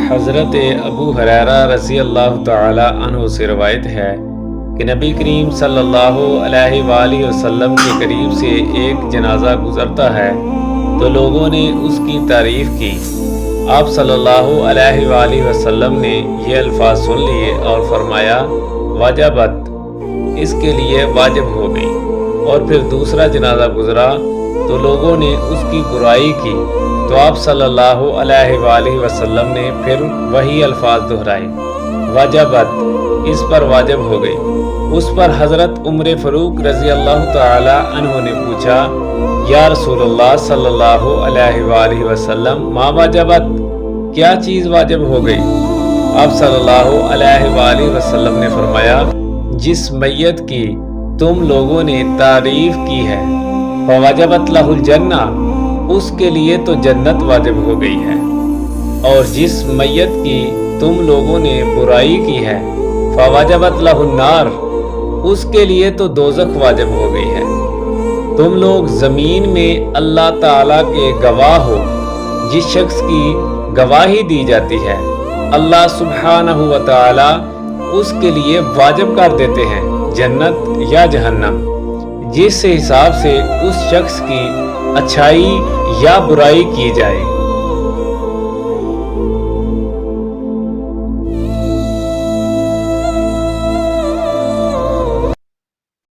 حضرت ابو ہریرہ رضی اللہ تعالی عنہ سے روایت ہے کہ نبی کریم صلی اللہ علیہ وآلہ وسلم کے قریب سے ایک جنازہ گزرتا ہے تو لوگوں نے اس کی تعریف کی۔ آپ صلی اللہ علیہ وآلہ وسلم نے یہ الفاظ سن لیے اور فرمایا واجبت، اس کے لیے واجب ہو گئی۔ اور پھر دوسرا جنازہ گزرا تو لوگوں نے اس کی برائی کی تو آپ صلی اللہ علیہ وآلہ وسلم نے پھر وہی الفاظ دہرائے، واجبت، اس پر واجب ہو گئی۔ اس پر حضرت عمر فاروق رضی اللہ تعالی عنہ نے پوچھا، یا رسول اللہ صلی اللہ علیہ وآلہ وسلم ما واجبت، کیا چیز واجب ہو گئی؟ آپ صلی اللہ علیہ وآلہ وسلم نے فرمایا، جس میت کی تم لوگوں نے تعریف کی ہے فواجبت لہ الجنہ، اس کے لیے تو جنت واجب ہو گئی ہے، اور جس میت کی تم لوگوں نے برائی کی ہے فواجبت لہ النار، اس کے لیے تو دوزخ واجب ہو گئی ہے۔ تم لوگ زمین میں اللہ تعالیٰ کے گواہ ہو، جس شخص کی گواہی دی جاتی ہے اللہ سبحانہ و تعالی اس کے لیے واجب کر دیتے ہیں جنت یا جہنم، جس حساب سے اس شخص کی اچھائی یا برائی کی جائے۔